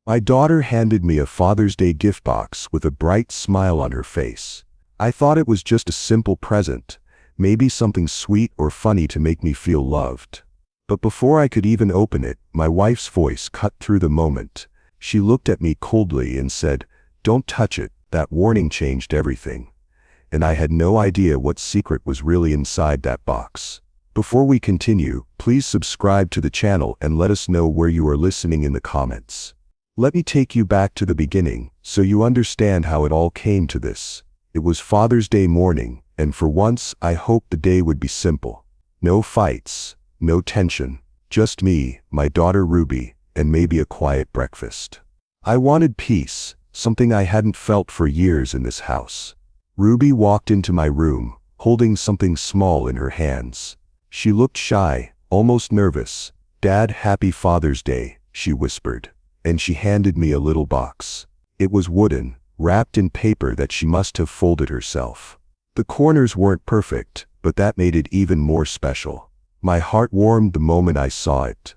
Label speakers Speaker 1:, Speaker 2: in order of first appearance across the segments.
Speaker 1: My daughter handed me a Father's Day gift box with a bright smile on her face. I thought it was just a simple present, maybe something sweet or funny to make me feel loved. But before I could even open it, my wife's voice cut through the moment. She looked at me coldly and said, "Don't touch it." That warning changed everything. And I had no idea what secret was really inside that box. Before we continue, please subscribe to the channel and let us know where you are listening in the comments. Let me take you back to the beginning, so you understand how it all came to this. It was Father's Day morning, and for once I hoped the day would be simple. No fights, no tension, just me, my daughter Ruby, and maybe a quiet breakfast. I wanted peace, something I hadn't felt for years in this house. Ruby walked into my room, holding something small in her hands. She looked shy, almost nervous. "Dad, happy Father's Day," she whispered. And she handed me a little box. It was wooden, wrapped in paper that she must have folded herself. The corners weren't perfect, but that made it even more special. My heart warmed the moment I saw it.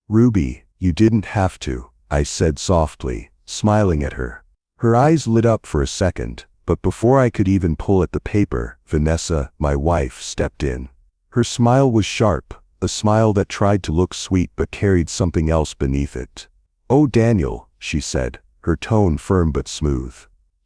Speaker 1: "Ruby, you didn't have to," I said softly, smiling at her. Her eyes lit up for a second, but before I could even pull at the paper, Vanessa, my wife, stepped in. Her smile was sharp, a smile that tried to look sweet but carried something else beneath it. "Oh, Daniel," she said, her tone firm but smooth.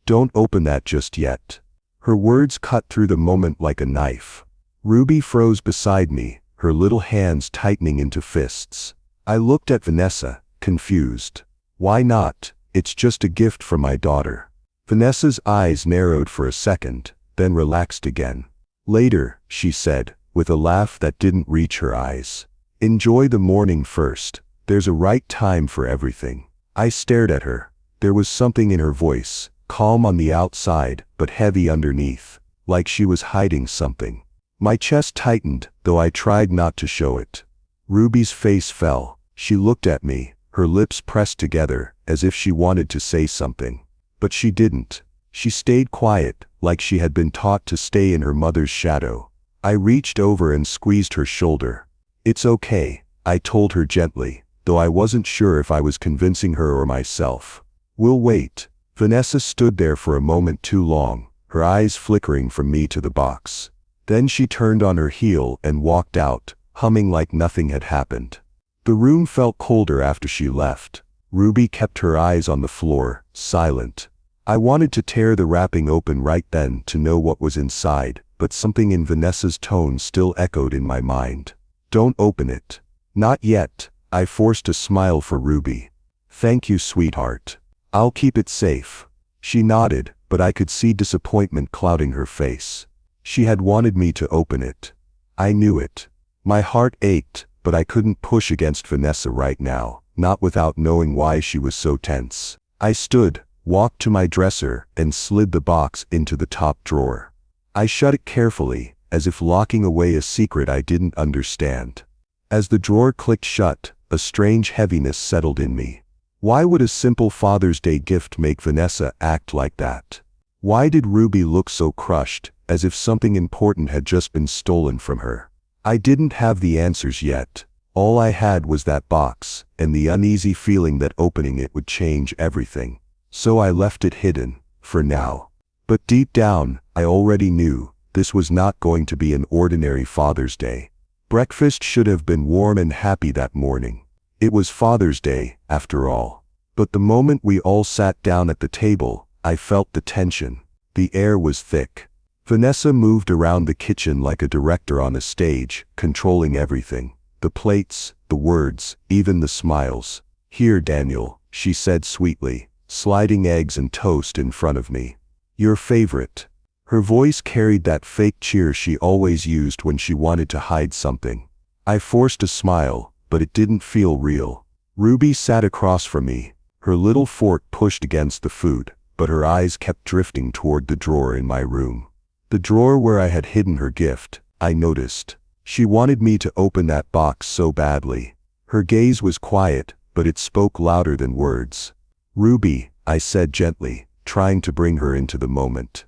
Speaker 1: "Don't open that just yet." Her words cut through the moment like a knife. Ruby froze beside me, her little hands tightening into fists. I looked at Vanessa, confused. "Why not? It's just a gift from my daughter." Vanessa's eyes narrowed for a second, then relaxed again. "Later," she said, with a laugh that didn't reach her eyes. "Enjoy the morning first. There's a right time for everything." I stared at her. There was something in her voice, calm on the outside, but heavy underneath, like she was hiding something. My chest tightened, though I tried not to show it. Ruby's face fell. She looked at me, her lips pressed together, as if she wanted to say something. But she didn't. She stayed quiet, like she had been taught to stay in her mother's shadow. I reached over and squeezed her shoulder. "It's okay," I told her gently, though I wasn't sure if I was convincing her or myself. "We'll wait." Vanessa stood there for a moment too long, her eyes flickering from me to the box. Then she turned on her heel and walked out, humming like nothing had happened. The room felt colder after she left. Ruby kept her eyes on the floor, silent. I wanted to tear the wrapping open right then to know what was inside, but something in Vanessa's tone still echoed in my mind. "Don't open it." "Not yet." I forced a smile for Ruby. "Thank you, sweetheart. I'll keep it safe." She nodded, but I could see disappointment clouding her face. She had wanted me to open it. I knew it. My heart ached, but I couldn't push against Vanessa right now, not without knowing why she was so tense. I stood, walked to my dresser, and slid the box into the top drawer. I shut it carefully, as if locking away a secret I didn't understand. As the drawer clicked shut, a strange heaviness settled in me. Why would a simple Father's Day gift make Vanessa act like that? Why did Ruby look so crushed, as if something important had just been stolen from her? I didn't have the answers yet. All I had was that box, and the uneasy feeling that opening it would change everything. So I left it hidden, for now. But deep down, I already knew, this was not going to be an ordinary Father's Day. Breakfast should have been warm and happy that morning. It was Father's Day, after all. But the moment we all sat down at the table, I felt the tension. The air was thick. Vanessa moved around the kitchen like a director on a stage, controlling everything. The plates, the words, even the smiles. "Here, Daniel," she said sweetly, sliding eggs and toast in front of me. "Your favorite." Her voice carried that fake cheer she always used when she wanted to hide something. I forced a smile, but it didn't feel real. Ruby sat across from me, her little fork pushed against the food, but her eyes kept drifting toward the drawer in my room. The drawer where I had hidden her gift, I noticed. She wanted me to open that box so badly. Her gaze was quiet, but it spoke louder than words. "Ruby," I said gently, trying to bring her into the moment.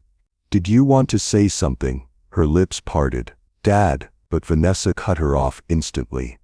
Speaker 1: "Did you want to say something?" Her lips parted. "Dad," but Vanessa cut her off instantly.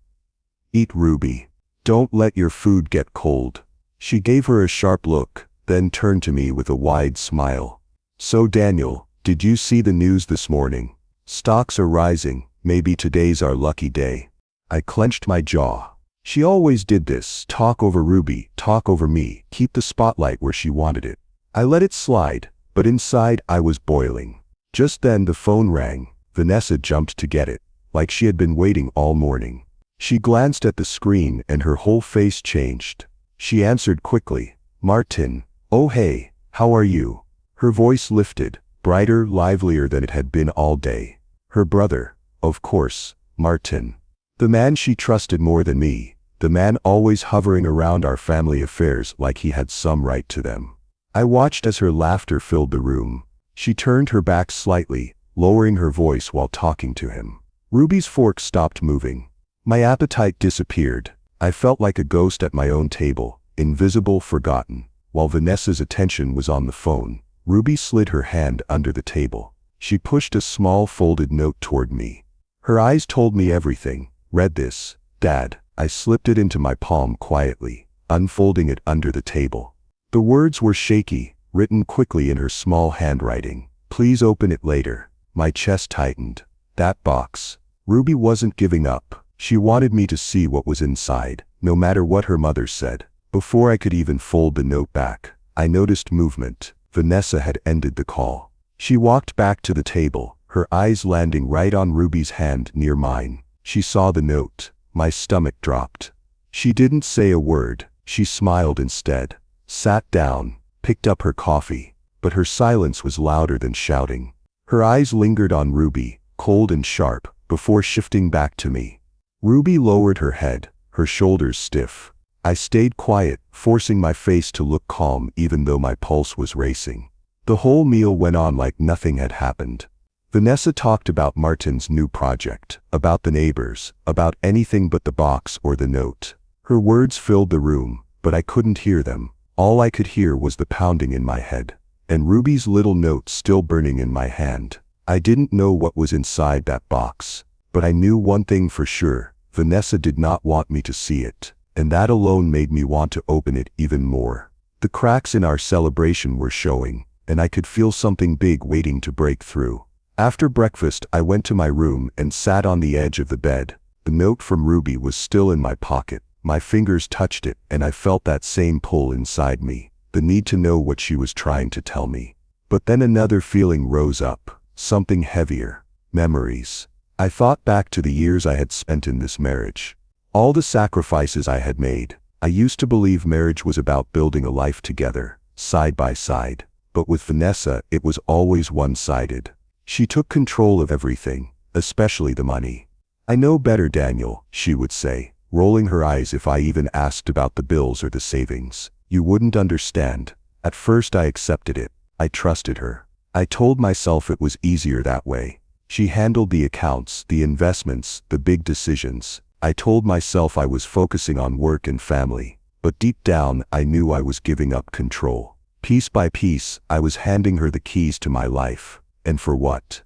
Speaker 1: "Eat, Ruby. Don't let your food get cold." She gave her a sharp look, then turned to me with a wide smile. So Daniel, did you see the news this morning? Stocks are rising, maybe today's our lucky day. I clenched my jaw. She always did this, talk over Ruby, talk over me, keep the spotlight where she wanted it. I let it slide, but inside I was boiling. Just then the phone rang. Vanessa jumped to get it, like she had been waiting all morning. She glanced at the screen and her whole face changed. She answered quickly, "Martin, oh hey, how are you?" Her voice lifted, brighter, livelier than it had been all day. Her brother, of course, Martin. The man she trusted more than me, the man always hovering around our family affairs like he had some right to them. I watched as her laughter filled the room. She turned her back slightly, lowering her voice while talking to him. Ruby's fork stopped moving. My appetite disappeared. I felt like a ghost at my own table, invisible, forgotten. While Vanessa's attention was on the phone, Ruby slid her hand under the table. She pushed a small folded note toward me. Her eyes told me everything. "Read this, Dad." I slipped it into my palm quietly, unfolding it under the table. The words were shaky, written quickly in her small handwriting. "Please open it later." My chest tightened. That box. Ruby wasn't giving up. She wanted me to see what was inside, no matter what her mother said. Before I could even fold the note back, I noticed movement. Vanessa had ended the call. She walked back to the table, her eyes landing right on Ruby's hand near mine. She saw the note. My stomach dropped. She didn't say a word. She smiled instead, sat down, picked up her coffee, but her silence was louder than shouting. Her eyes lingered on Ruby, cold and sharp, before shifting back to me. Ruby lowered her head, her shoulders stiff. I stayed quiet, forcing my face to look calm even though my pulse was racing. The whole meal went on like nothing had happened. Vanessa talked about Martin's new project, about the neighbors, about anything but the box or the note. Her words filled the room, but I couldn't hear them. All I could hear was the pounding in my head, and Ruby's little note still burning in my hand. I didn't know what was inside that box, but I knew one thing for sure: Vanessa did not want me to see it, and that alone made me want to open it even more. The cracks in our celebration were showing, and I could feel something big waiting to break through. After breakfast, I went to my room and sat on the edge of the bed. The note from Ruby was still in my pocket. My fingers touched it, and I felt that same pull inside me, the need to know what she was trying to tell me. But then another feeling rose up, something heavier. Memories. I thought back to the years I had spent in this marriage. All the sacrifices I had made. I used to believe marriage was about building a life together, side by side. But with Vanessa, it was always one-sided. She took control of everything, especially the money. "I know better, Daniel," she would say, rolling her eyes if I even asked about the bills or the savings. "You wouldn't understand." At first I accepted it. I trusted her. I told myself it was easier that way. She handled the accounts, the investments, the big decisions. I told myself I was focusing on work and family. But deep down, I knew I was giving up control. Piece by piece, I was handing her the keys to my life. And for what?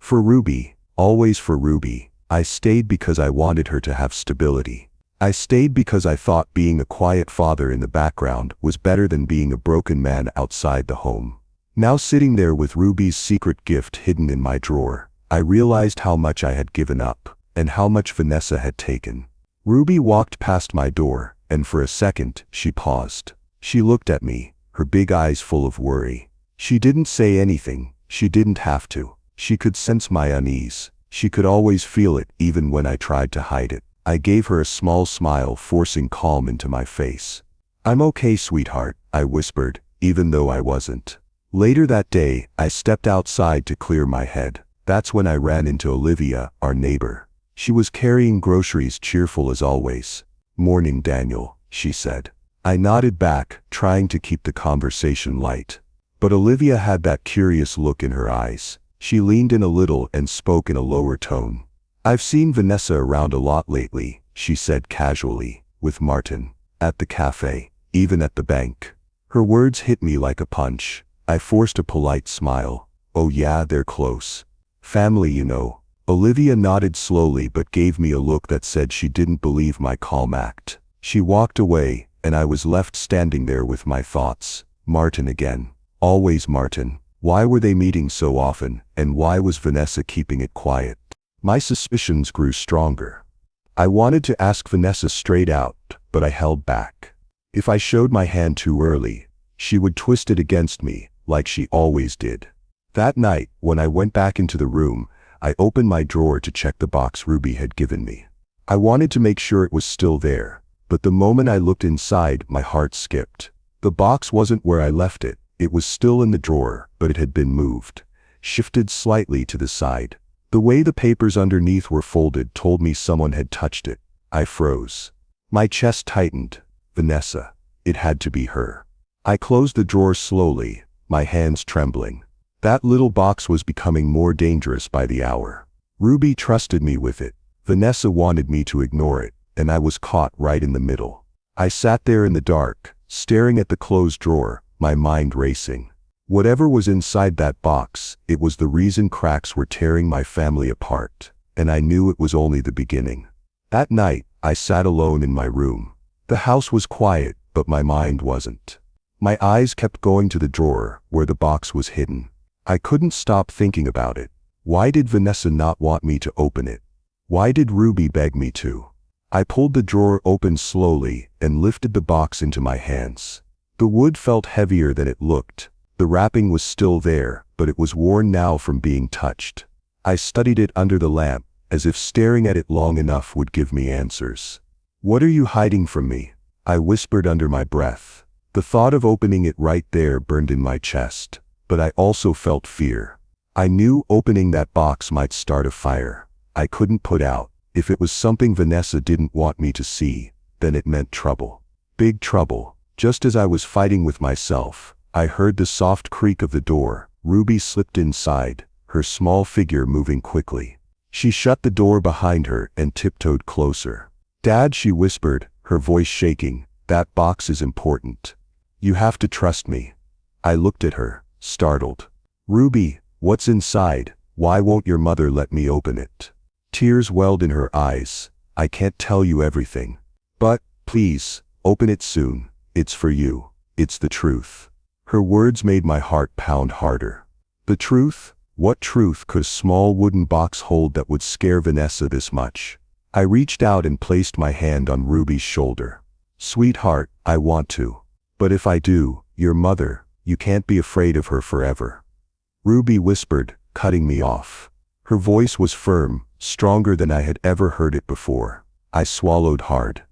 Speaker 1: For Ruby. Always for Ruby. I stayed because I wanted her to have stability. I stayed because I thought being a quiet father in the background was better than being a broken man outside the home. Now sitting there with Ruby's secret gift hidden in my drawer, I realized how much I had given up, and how much Vanessa had taken. Ruby walked past my door, and for a second, she paused. She looked at me, her big eyes full of worry. She didn't say anything. She didn't have to. She could sense my unease. She could always feel it, even when I tried to hide it. I gave her a small smile, forcing calm into my face. "I'm okay, sweetheart," I whispered, even though I wasn't. Later that day, I stepped outside to clear my head. That's when I ran into Olivia, our neighbor. She was carrying groceries, cheerful as always. "Morning, Daniel," she said. I nodded back, trying to keep the conversation light. But Olivia had that curious look in her eyes. She leaned in a little and spoke in a lower tone. "I've seen Vanessa around a lot lately," she said casually, "with Martin. At the cafe, even at the bank." Her words hit me like a punch. I forced a polite smile. "Oh yeah, they're close. Family, you know." Olivia nodded slowly but gave me a look that said she didn't believe my calm act. She walked away, and I was left standing there with my thoughts. Martin again. Always Martin. Why were they meeting so often, and why was Vanessa keeping it quiet? My suspicions grew stronger. I wanted to ask Vanessa straight out, but I held back. If I showed my hand too early, she would twist it against me, like she always did. That night, when I went back into the room, I opened my drawer to check the box Ruby had given me. I wanted to make sure it was still there, but the moment I looked inside, my heart skipped. The box wasn't where I left it. It was still in the drawer, but it had been moved, shifted slightly to the side. The way the papers underneath were folded told me someone had touched it. I froze. My chest tightened. Vanessa. It had to be her. I closed the drawer slowly, my hands trembling. That little box was becoming more dangerous by the hour. Ruby trusted me with it. Vanessa wanted me to ignore it, and I was caught right in the middle. I sat there in the dark, staring at the closed drawer, my mind racing. Whatever was inside that box, it was the reason cracks were tearing my family apart, and I knew it was only the beginning. That night, I sat alone in my room. The house was quiet, but my mind wasn't. My eyes kept going to the drawer, where the box was hidden. I couldn't stop thinking about it. Why did Vanessa not want me to open it? Why did Ruby beg me to? I pulled the drawer open slowly and lifted the box into my hands. The wood felt heavier than it looked. The wrapping was still there, but it was worn now from being touched. I studied it under the lamp, as if staring at it long enough would give me answers. "What are you hiding from me?" I whispered under my breath. The thought of opening it right there burned in my chest, but I also felt fear. I knew opening that box might start a fire I couldn't put out. If it was something Vanessa didn't want me to see, then it meant trouble. Big trouble. Just as I was fighting with myself, I heard the soft creak of the door. Ruby slipped inside, her small figure moving quickly. She shut the door behind her and tiptoed closer. "Dad," she whispered, her voice shaking, "that box is important. You have to trust me." I looked at her, startled. "Ruby, what's inside? Why won't your mother let me open it?" Tears welled in her eyes. "I can't tell you everything. But, please, open it soon. It's for you. It's the truth." Her words made my heart pound harder. The truth? What truth could a small wooden box hold that would scare Vanessa this much? I reached out and placed my hand on Ruby's shoulder. "Sweetheart, I want to. But if I do, your mother, you can't be afraid of her forever." Ruby whispered, cutting me off. Her voice was firm, stronger than I had ever heard it before. I swallowed hard.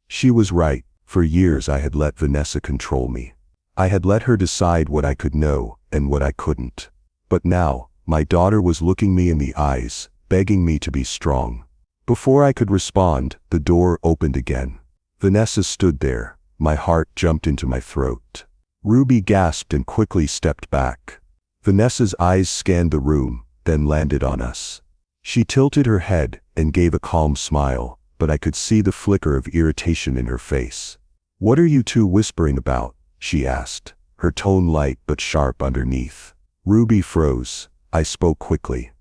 Speaker 1: She was right. For years I had let Vanessa control me. I had let her decide what I could know and what I couldn't. But now, my daughter was looking me in the eyes, begging me to be strong. Before I could respond, the door opened again. Vanessa stood there. My heart jumped into my throat. Ruby gasped and quickly stepped back. Vanessa's eyes scanned the room, then landed on us. She tilted her head and gave a calm smile, but I could see the flicker of irritation in her face. "What are you two whispering about?" she asked, her tone light but sharp underneath. Ruby froze. I spoke quickly.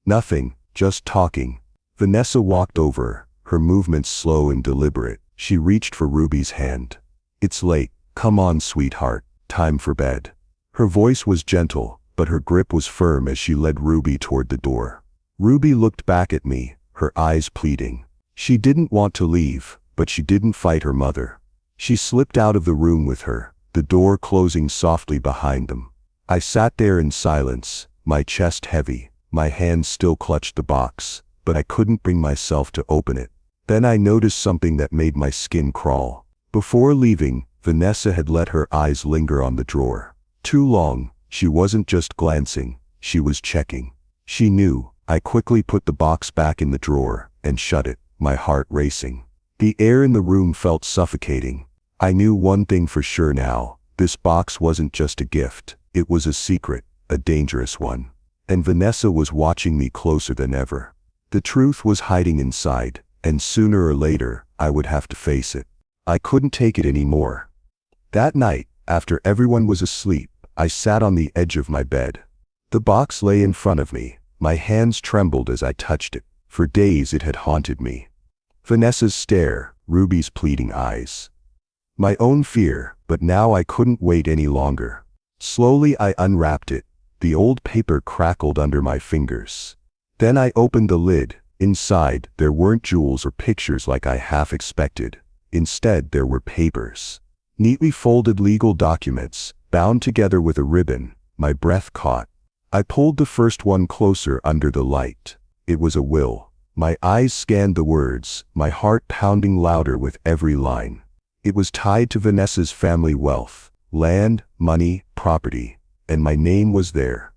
Speaker 1: "Nothing, just talking." Vanessa walked over, her movements slow and deliberate. She reached for Ruby's hand. "It's late. Come on, sweetheart. Time for bed." Her voice was gentle, but her grip was firm as she led Ruby toward the door. Ruby looked back at me, her eyes pleading. She didn't want to leave, but she didn't fight her mother. She slipped out of the room with her, the door closing softly behind them. I sat there in silence, my chest heavy. My hands still clutched the box, but I couldn't bring myself to open it. Then I noticed something that made my skin crawl. Before leaving, Vanessa had let her eyes linger on the drawer. Too long. She wasn't just glancing, she was checking. She knew. I quickly put the box back in the drawer and shut it, my heart racing. The air in the room felt suffocating. I knew one thing for sure now. This box wasn't just a gift, it was a secret, a dangerous one. And Vanessa was watching me closer than ever. The truth was hiding inside, and sooner or later, I would have to face it. I couldn't take it anymore. That night, after everyone was asleep, I sat on the edge of my bed. The box lay in front of me. My hands trembled as I touched it. For days it had haunted me. Vanessa's stare, Ruby's pleading eyes. My own fear, but now I couldn't wait any longer. Slowly I unwrapped it. The old paper crackled under my fingers. Then I opened the lid. Inside, there weren't jewels or pictures like I half expected. Instead, there were papers. Neatly folded legal documents, bound together with a ribbon. My breath caught. I pulled the first one closer under the light. It was a will. My eyes scanned the words, my heart pounding louder with every line. It was tied to Vanessa's family wealth, land, money, property, and my name was there.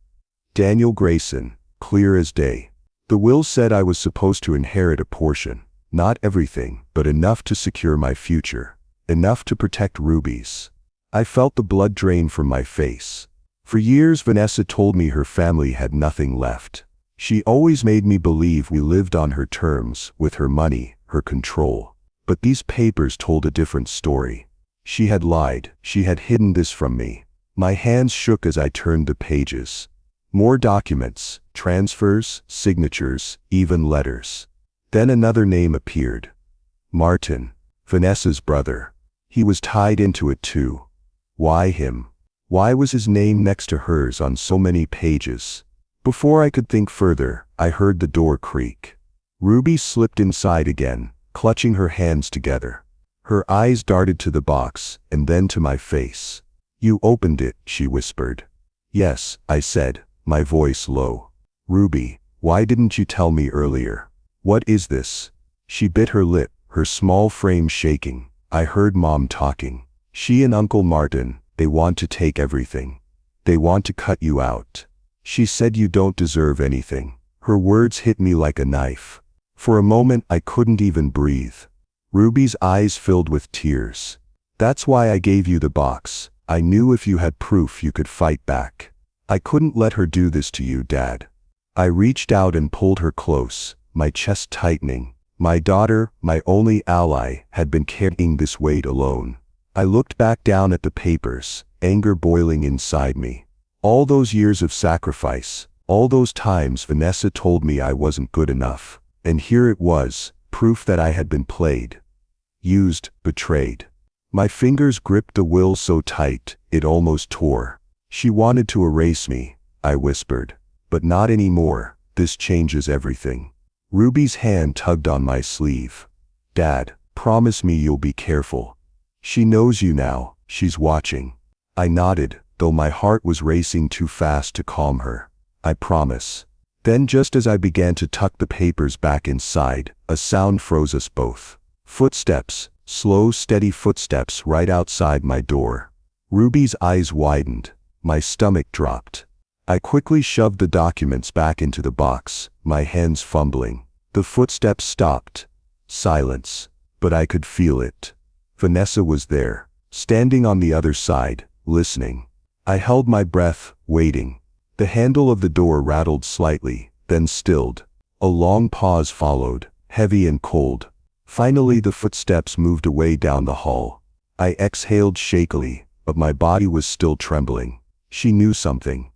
Speaker 1: Daniel Grayson, clear as day. The will said I was supposed to inherit a portion, not everything, but enough to secure my future, enough to protect Ruby's. I felt the blood drain from my face. For years Vanessa told me her family had nothing left. She always made me believe we lived on her terms, with her money, her control. But these papers told a different story. She had lied, she had hidden this from me. My hands shook as I turned the pages. More documents, transfers, signatures, even letters. Then another name appeared. Martin, Vanessa's brother. He was tied into it too. Why him? Why was his name next to hers on so many pages? Before I could think further, I heard the door creak. Ruby slipped inside again, clutching her hands together. Her eyes darted to the box, and then to my face. "You opened it," she whispered. "Yes," I said, my voice low. "Ruby, why didn't you tell me earlier? What is this?" She bit her lip, her small frame shaking. "I heard Mom talking. She and Uncle Martin, they want to take everything. They want to cut you out. She said you don't deserve anything." Her words hit me like a knife. For a moment I couldn't even breathe. Ruby's eyes filled with tears. "That's why I gave you the box. I knew if you had proof you could fight back. I couldn't let her do this to you, Dad." I reached out and pulled her close, my chest tightening. My daughter, my only ally, had been carrying this weight alone. I looked back down at the papers, anger boiling inside me. All those years of sacrifice, all those times Vanessa told me I wasn't good enough. And here it was, proof that I had been played, used, betrayed. My fingers gripped the will so tight, it almost tore. "She wanted to erase me," I whispered. "But not anymore. This changes everything." Ruby's hand tugged on my sleeve. "Dad, promise me you'll be careful. She knows you now, she's watching." I nodded, though my heart was racing too fast to calm her. "I promise." Then just as I began to tuck the papers back inside, a sound froze us both. Footsteps, slow, steady footsteps right outside my door. Ruby's eyes widened. My stomach dropped. I quickly shoved the documents back into the box, my hands fumbling. The footsteps stopped. Silence. But I could feel it. Vanessa was there, standing on the other side, listening. I held my breath, waiting. The handle of the door rattled slightly, then stilled. A long pause followed, heavy and cold. Finally the footsteps moved away down the hall. I exhaled shakily, but my body was still trembling. She knew something.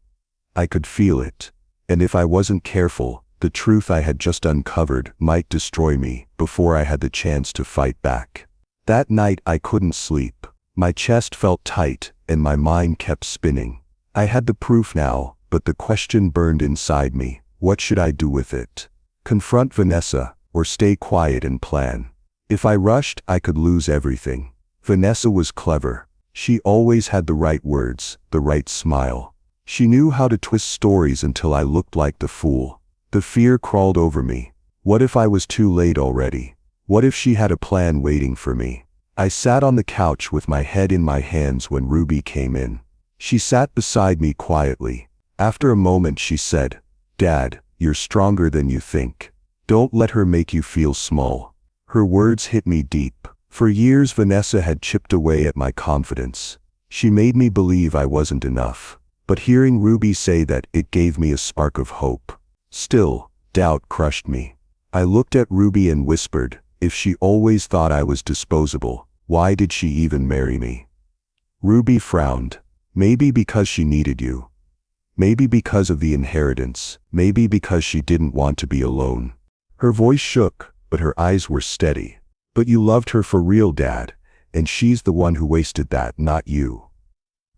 Speaker 1: I could feel it. And if I wasn't careful, the truth I had just uncovered might destroy me before I had the chance to fight back. That night I couldn't sleep. My chest felt tight, and my mind kept spinning. I had the proof now, but the question burned inside me. What should I do with it? Confront Vanessa, or stay quiet and plan? If I rushed, I could lose everything. Vanessa was clever. She always had the right words, the right smile. She knew how to twist stories until I looked like the fool. The fear crawled over me. What if I was too late already? What if she had a plan waiting for me? I sat on the couch with my head in my hands when Ruby came in. She sat beside me quietly. After a moment she said, "Dad, you're stronger than you think. Don't let her make you feel small." Her words hit me deep. For years Vanessa had chipped away at my confidence. She made me believe I wasn't enough. But hearing Ruby say that, it gave me a spark of hope. Still, doubt crushed me. I looked at Ruby and whispered, if she always thought I was disposable, why did she even marry me? Ruby frowned. Maybe because she needed you. Maybe because of the inheritance. Maybe because she didn't want to be alone. Her voice shook, but her eyes were steady. But you loved her for real, Dad, and she's the one who wasted that, not you."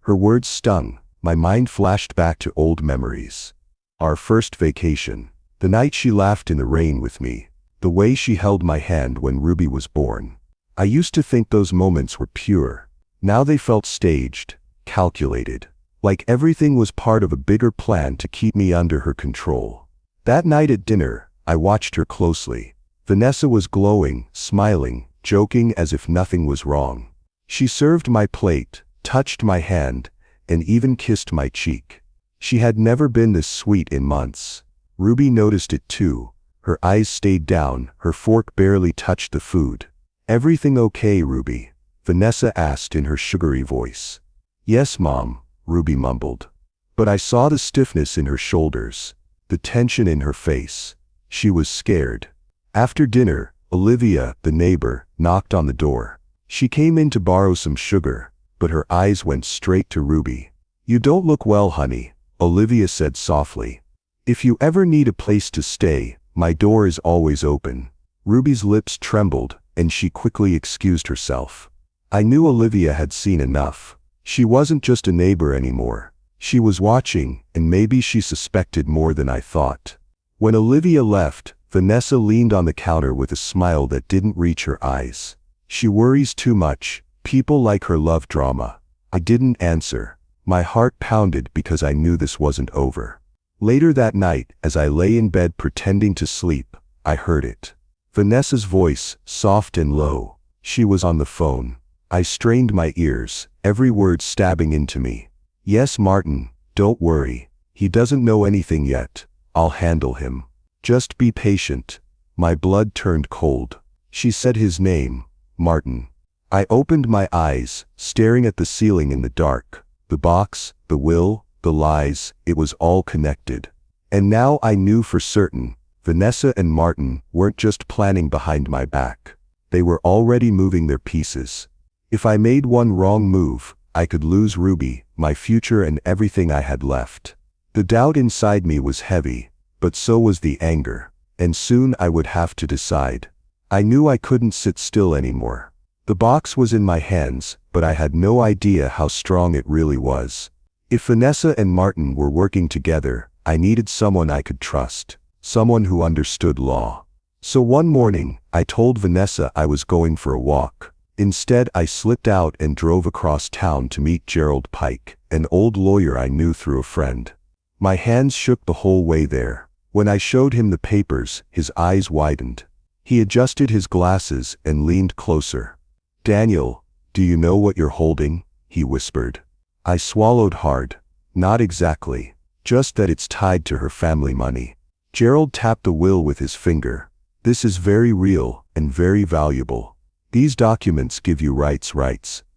Speaker 1: Her words stung. My mind flashed back to old memories. Our first vacation. The night she laughed in the rain with me. The way she held my hand when Ruby was born. I used to think those moments were pure. Now they felt staged, calculated. Like everything was part of a bigger plan to keep me under her control. That night at dinner, I watched her closely. Vanessa was glowing, smiling, joking as if nothing was wrong. She served my plate, touched my hand, and even kissed my cheek. She had never been this sweet in months. Ruby noticed it too. Her eyes stayed down, her fork barely touched the food. "Everything okay, Ruby?" Vanessa asked in her sugary voice. "Yes, Mom," Ruby mumbled. But I saw the stiffness in her shoulders, the tension in her face. She was scared. After dinner, Olivia, the neighbor, knocked on the door. She came in to borrow some sugar, but her eyes went straight to Ruby. "You don't look well, honey," Olivia said softly. "If you ever need a place to stay, my door is always open." Ruby's lips trembled, and she quickly excused herself. I knew Olivia had seen enough. She wasn't just a neighbor anymore. She was watching, and maybe she suspected more than I thought. When Olivia left, Vanessa leaned on the counter with a smile that didn't reach her eyes. "She worries too much. People like her love drama." I didn't answer. My heart pounded because I knew this wasn't over. Later that night, as I lay in bed pretending to sleep, I heard it. Vanessa's voice, soft and low. She was on the phone. I strained my ears, every word stabbing into me. "Yes, Martin, don't worry. He doesn't know anything yet. I'll handle him. Just be patient." My blood turned cold. She said his name, Martin. I opened my eyes, staring at the ceiling in the dark. The box, the will, the lies, it was all connected. And now I knew for certain, Vanessa and Martin weren't just planning behind my back. They were already moving their pieces. If I made one wrong move, I could lose Ruby, my future, and everything I had left. The doubt inside me was heavy, but so was the anger. And soon I would have to decide. I knew I couldn't sit still anymore. The box was in my hands, but I had no idea how strong it really was. If Vanessa and Martin were working together, I needed someone I could trust, someone who understood law. So one morning, I told Vanessa I was going for a walk. Instead, I slipped out and drove across town to meet Gerald Pike, an old lawyer I knew through a friend. My hands shook the whole way there. When I showed him the papers, his eyes widened. He adjusted his glasses and leaned closer. "Daniel, do you know what you're holding?" he whispered. I swallowed hard. "Not exactly. Just that it's tied to her family money." Gerald tapped the will with his finger. "This is very real and very valuable. These documents give you rights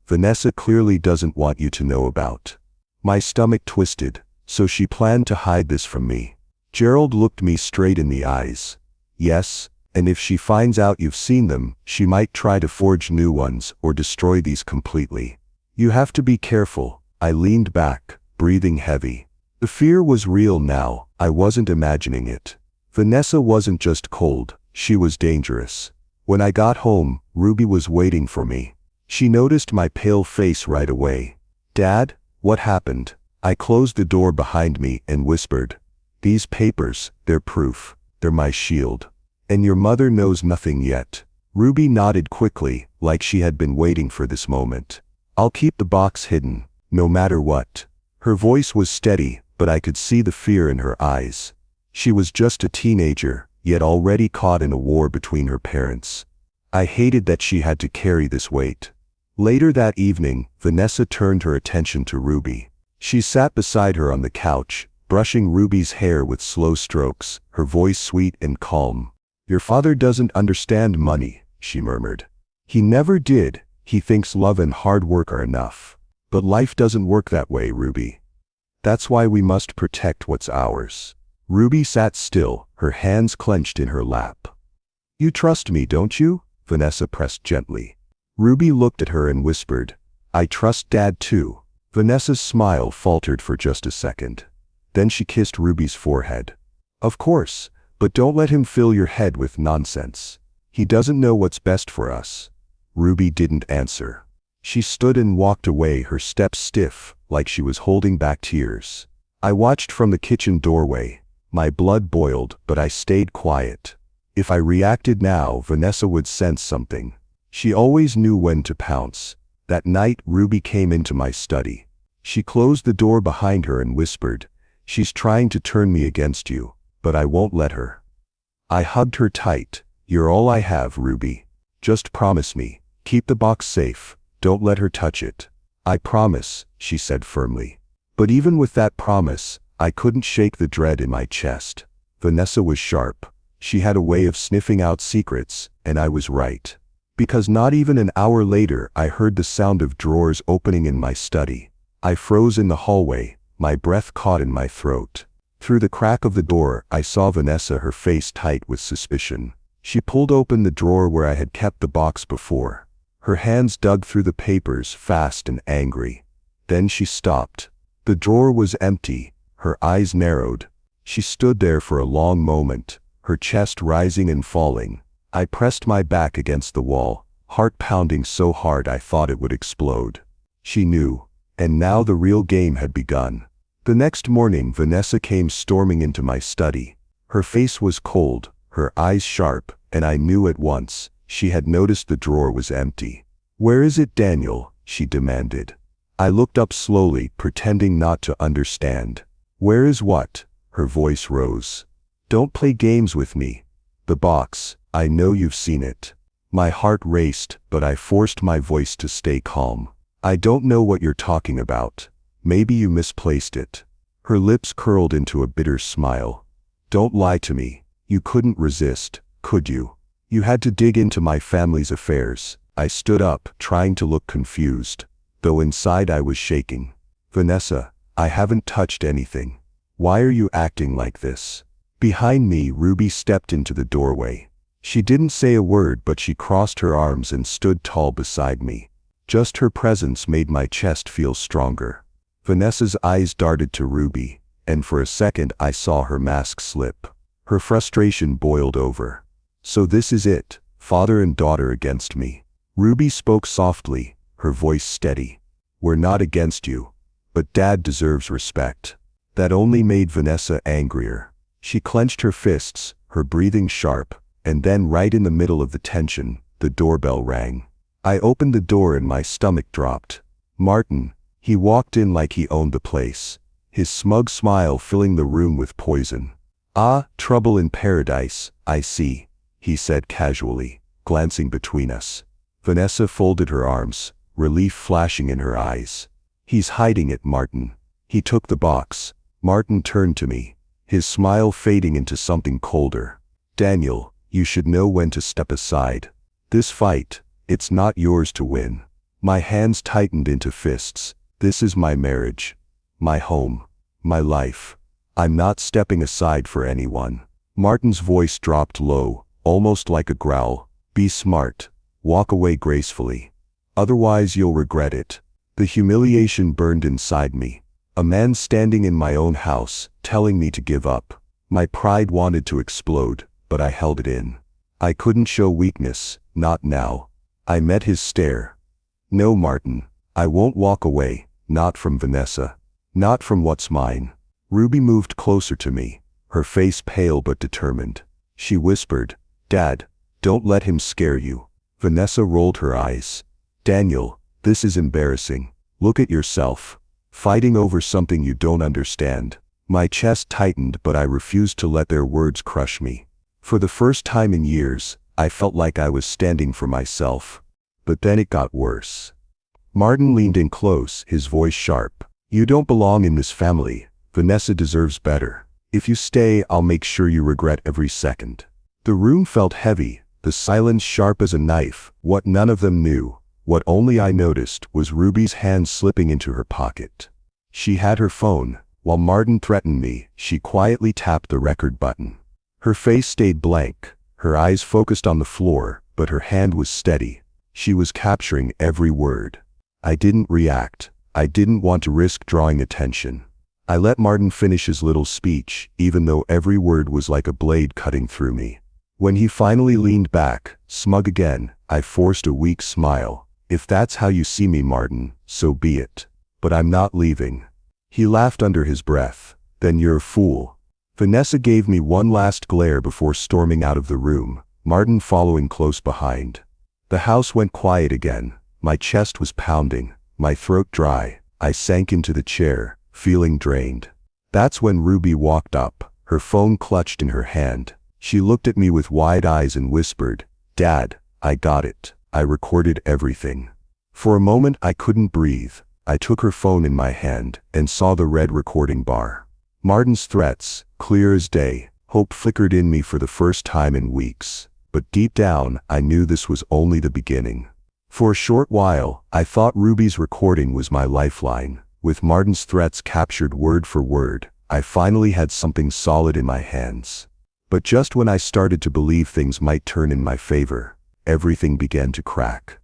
Speaker 1: Vanessa clearly doesn't want you to know about." My stomach twisted. So she planned to hide this from me. Gerald looked me straight in the eyes. "Yes, and if she finds out you've seen them, she might try to forge new ones or destroy these completely. You have to be careful." I leaned back, breathing heavy. The fear was real now, I wasn't imagining it. Vanessa wasn't just cold, she was dangerous. When I got home, Ruby was waiting for me. She noticed my pale face right away. "Dad, what happened?" I closed the door behind me and whispered, "These papers, they're proof. They're my shield. And your mother knows nothing yet." Ruby nodded quickly, like she had been waiting for this moment. "I'll keep the box hidden, no matter what." Her voice was steady, but I could see the fear in her eyes. She was just a teenager, yet already caught in a war between her parents. I hated that she had to carry this weight. Later that evening, Vanessa turned her attention to Ruby. She sat beside her on the couch, brushing Ruby's hair with slow strokes, her voice sweet and calm. "Your father doesn't understand money," she murmured. "He never did. He thinks love and hard work are enough. But life doesn't work that way, Ruby. That's why we must protect what's ours." Ruby sat still, her hands clenched in her lap. "You trust me, don't you?" Vanessa pressed gently. Ruby looked at her and whispered, "I trust Dad too." Vanessa's smile faltered for just a second. Then she kissed Ruby's forehead. "Of course, but don't let him fill your head with nonsense. He doesn't know what's best for us." Ruby didn't answer. She stood and walked away, her steps stiff, like she was holding back tears. I watched from the kitchen doorway. My blood boiled, but I stayed quiet. If I reacted now, Vanessa would sense something. She always knew when to pounce. That night, Ruby came into my study. She closed the door behind her and whispered, "She's trying to turn me against you, but I won't let her." I hugged her tight. "You're all I have, Ruby. Just promise me. Keep the box safe. Don't let her touch it." "I promise," she said firmly. But even with that promise, I couldn't shake the dread in my chest. Vanessa was sharp. She had a way of sniffing out secrets, and I was right. Because not even an hour later, I heard the sound of drawers opening in my study. I froze in the hallway, my breath caught in my throat. Through the crack of the door, I saw Vanessa, her face tight with suspicion. She pulled open the drawer where I had kept the box before. Her hands dug through the papers, fast and angry. Then she stopped. The drawer was empty. Her eyes narrowed. She stood there for a long moment, her chest rising and falling. I pressed my back against the wall, heart pounding so hard I thought it would explode. She knew, and now the real game had begun. The next morning, Vanessa came storming into my study. Her face was cold, her eyes sharp, and I knew at once she had noticed the drawer was empty. "Where is it, Daniel?" she demanded. I looked up slowly, pretending not to understand. "Where is what?" Her voice rose. "Don't play games with me. The box, I know you've seen it." My heart raced, but I forced my voice to stay calm. "I don't know what you're talking about. Maybe you misplaced it." Her lips curled into a bitter smile. "Don't lie to me. You couldn't resist, could you? You had to dig into my family's affairs." I stood up, trying to look confused, though inside I was shaking. "Vanessa, I haven't touched anything. Why are you acting like this?" Behind me, Ruby stepped into the doorway. She didn't say a word, but she crossed her arms and stood tall beside me. Just her presence made my chest feel stronger. Vanessa's eyes darted to Ruby, and for a second I saw her mask slip. Her frustration boiled over. "So this is it, father and daughter against me." Ruby spoke softly, her voice steady. "We're not against you, but Dad deserves respect." That only made Vanessa angrier. She clenched her fists, her breathing sharp, and then right in the middle of the tension, the doorbell rang. I opened the door and my stomach dropped. Martin. He walked in like he owned the place, his smug smile filling the room with poison. "Ah, trouble in paradise, I see," he said casually, glancing between us. Vanessa folded her arms, relief flashing in her eyes. "He's hiding it, Martin." He took the box. Martin turned to me, his smile fading into something colder. "Daniel, you should know when to step aside. This fight, it's not yours to win." My hands tightened into fists. "This is my marriage, my home, my life. I'm not stepping aside for anyone." Martin's voice dropped low, almost like a growl. "Be smart. Walk away gracefully. Otherwise you'll regret it." The humiliation burned inside me. A man standing in my own house, telling me to give up. My pride wanted to explode, but I held it in. I couldn't show weakness, not now. I met his stare. "No, Martin, I won't walk away, not from Vanessa. Not from what's mine." Ruby moved closer to me, her face pale but determined. She whispered, "Dad, don't let him scare you." Vanessa rolled her eyes. "Daniel, this is embarrassing. Look at yourself. Fighting over something you don't understand." My chest tightened, but I refused to let their words crush me. For the first time in years, I felt like I was standing for myself. But then it got worse. Martin leaned in close, his voice sharp. "You don't belong in this family. Vanessa deserves better. If you stay, I'll make sure you regret every second." The room felt heavy, the silence sharp as a knife. What none of them knew, what only I noticed, was Ruby's hand slipping into her pocket. She had her phone. While Martin threatened me, she quietly tapped the record button. Her face stayed blank, her eyes focused on the floor, but her hand was steady. She was capturing every word. I didn't react. I didn't want to risk drawing attention. I let Martin finish his little speech, even though every word was like a blade cutting through me. When he finally leaned back, smug again, I forced a weak smile. If that's how you see me, Martin, so be it. But I'm not leaving. He laughed under his breath. Then you're a fool. Vanessa gave me one last glare before storming out of the room, Martin following close behind. The house went quiet again. My chest was pounding, my throat dry. I sank into the chair, feeling drained. That's when Ruby walked up, her phone clutched in her hand. She looked at me with wide eyes and whispered, "Dad, I got it. I recorded everything." For a moment I couldn't breathe. I took her phone in my hand and saw the red recording bar. Martin's threats, clear as day. Hope flickered in me for the first time in weeks. But deep down, I knew this was only the beginning. For a short while, I thought Ruby's recording was my lifeline. With Martin's threats captured word for word, I finally had something solid in my hands. But just when I started to believe things might turn in my favor, everything began to crack.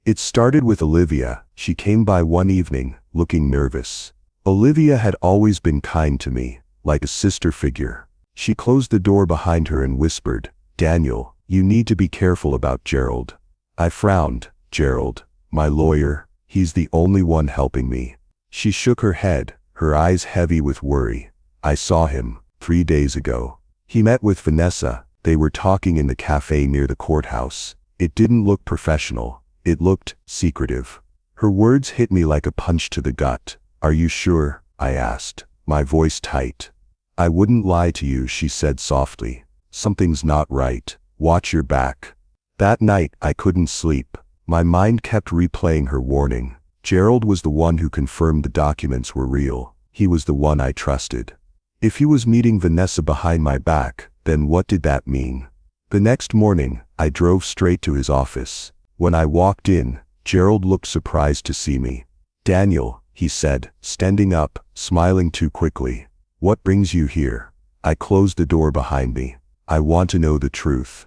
Speaker 1: It started with Olivia. She came by one evening, looking nervous. Olivia had always been kind to me, like a sister figure. She closed the door behind her and whispered, "Daniel, you need to be careful about Gerald." I frowned. "Gerald, my lawyer, he's the only one helping me." She shook her head, her eyes heavy with worry. "I saw him 3 days ago. He met with Vanessa. They were talking in the cafe near the courthouse. It didn't look professional. It looked secretive." Her words hit me like a punch to the gut. "Are you sure?" I asked, my voice tight. "I wouldn't lie to you," she said softly. "Something's not right. Watch your back." That night, I couldn't sleep. My mind kept replaying her warning. Gerald was the one who confirmed the documents were real. He was the one I trusted. If he was meeting Vanessa behind my back, then what did that mean? The next morning, I drove straight to his office. When I walked in, Gerald looked surprised to see me. "Daniel," he said, standing up, smiling too quickly. "What brings you here?" I closed the door behind me. "I want to know the truth.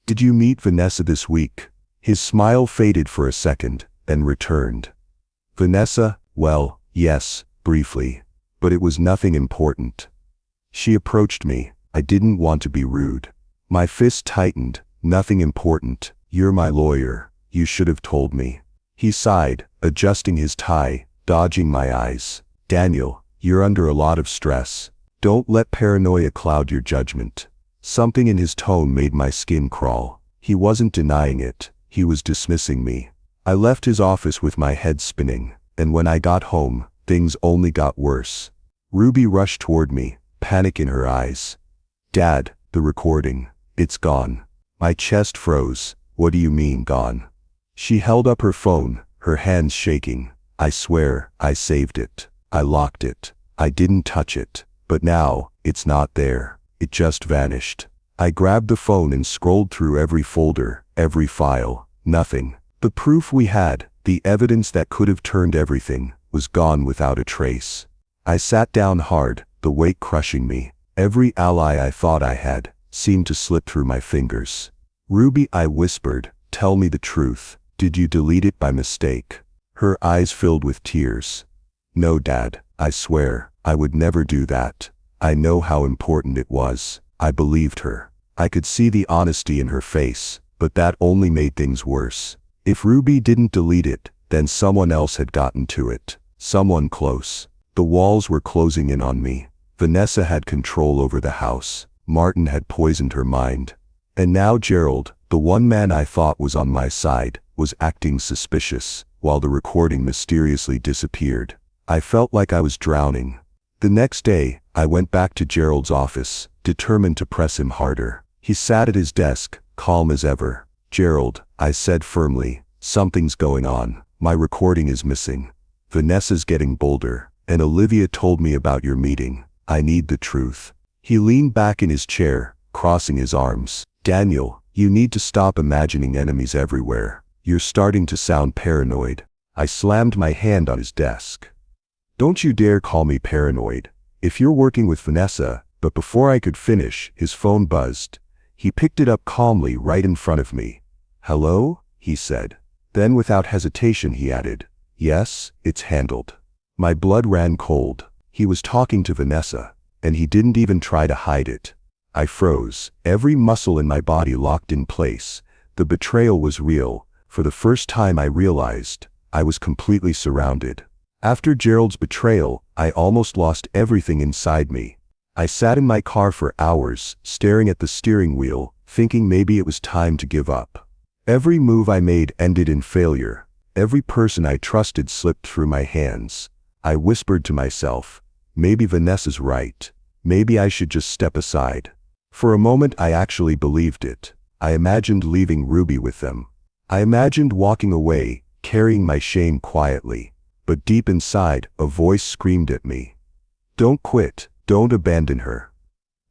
Speaker 1: Did you meet Vanessa this week?" His smile faded for a second, then returned. "Vanessa? Well, yes, briefly. But it was nothing important." She approached me. I didn't want to be rude. My fist tightened. "Nothing important. You're my lawyer. You should have told me." He sighed, adjusting his tie, dodging my eyes. "Daniel, you're under a lot of stress. Don't let paranoia cloud your judgment." Something in his tone made my skin crawl. He wasn't denying it. He was dismissing me. I left his office with my head spinning, and when I got home, things only got worse. Ruby rushed toward me, panic in her eyes. "Dad, the recording. It's gone." My chest froze. "What do you mean, gone?" She held up her phone, her hands shaking. "I swear, I saved it. I locked it. I didn't touch it. But now, it's not there. It just vanished." I grabbed the phone and scrolled through every folder, every file. Nothing. The proof we had, the evidence that could have turned everything, was gone without a trace. I sat down hard, the weight crushing me. Every ally I thought I had seemed to slip through my fingers. "Ruby," I whispered, "tell me the truth. Did you delete it by mistake?" Her eyes filled with tears. "No, Dad, I swear, I would never do that. I know how important it was." I believed her. I could see the honesty in her face, but that only made things worse. If Ruby didn't delete it, then someone else had gotten to it. Someone close. The walls were closing in on me. Vanessa had control over the house. Martin had poisoned her mind. And now Gerald, the one man I thought was on my side, was acting suspicious, while the recording mysteriously disappeared. I felt like I was drowning. The next day, I went back to Gerald's office, determined to press him harder. He sat at his desk, calm as ever. "Gerald," I said firmly, "something's going on. My recording is missing. Vanessa's getting bolder, and Olivia told me about your meeting. I need the truth." He leaned back in his chair, crossing his arms. "Daniel, you need to stop imagining enemies everywhere. You're starting to sound paranoid." I slammed my hand on his desk. "Don't you dare call me paranoid. If you're working with Vanessa," but before I could finish, his phone buzzed. He picked it up calmly right in front of me. "Hello?" he said. Then without hesitation he added, "Yes, it's handled." My blood ran cold. He was talking to Vanessa, and he didn't even try to hide it. I froze, every muscle in my body locked in place. The betrayal was real. For the first time I realized I was completely surrounded. After Gerald's betrayal, I almost lost everything inside me. I sat in my car for hours, staring at the steering wheel, thinking maybe it was time to give up. Every move I made ended in failure. Every person I trusted slipped through my hands. I whispered to myself, maybe Vanessa's right. Maybe I should just step aside. For a moment I actually believed it. I imagined leaving Ruby with them. I imagined walking away, carrying my shame quietly. But deep inside, a voice screamed at me. Don't quit, don't abandon her.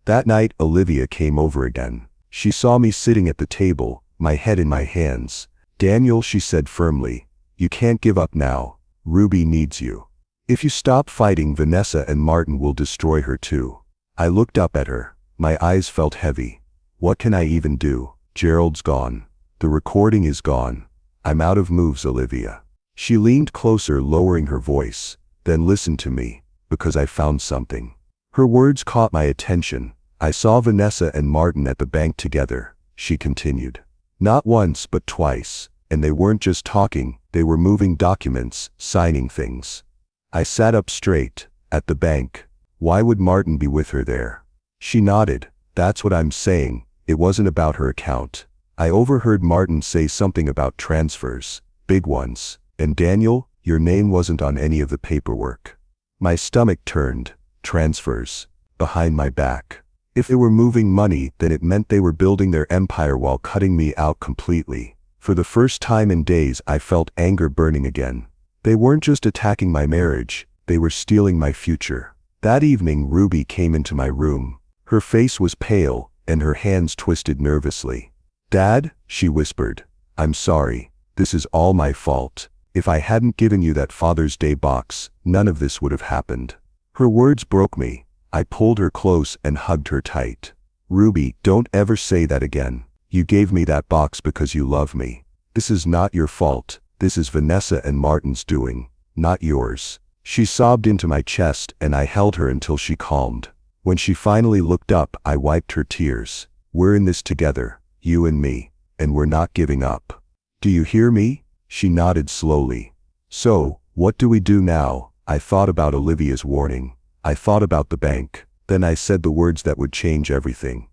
Speaker 1: That night, Olivia came over again. She saw me sitting at the table, my head in my hands. Daniel, she said firmly, you can't give up now. Ruby needs you. If you stop fighting, Vanessa and Martin will destroy her too. I looked up at her. My eyes felt heavy. What can I even do? Gerald's gone. The recording is gone. I'm out of moves, Olivia. She leaned closer, lowering her voice. Then listen to me, because I found something. Her words caught my attention. I saw Vanessa and Martin at the bank together, she continued. Not once, but twice. And they weren't just talking, they were moving documents, signing things. I sat up straight. At the bank. Why would Martin be with her there? She nodded. That's what I'm saying. It wasn't about her account. I overheard Martin say something about transfers. Big ones. And Daniel, your name wasn't on any of the paperwork. My stomach turned. Transfers. Behind my back. If they were moving money, then it meant they were building their empire while cutting me out completely. For the first time in days, I felt anger burning again. They weren't just attacking my marriage, they were stealing my future. That evening, Ruby came into my room. Her face was pale, and her hands twisted nervously. Dad, she whispered, I'm sorry. This is all my fault. If I hadn't given you that Father's Day box, none of this would have happened. Her words broke me. I pulled her close and hugged her tight. Ruby, don't ever say that again. You gave me that box because you love me. This is not your fault. This is Vanessa and Martin's doing, not yours. She sobbed into my chest and I held her until she calmed. When she finally looked up, I wiped her tears. We're in this together, you and me, and we're not giving up. Do you hear me? She nodded slowly. So, what do we do now? I thought about Olivia's warning. I thought about the bank. Then I said the words that would change everything.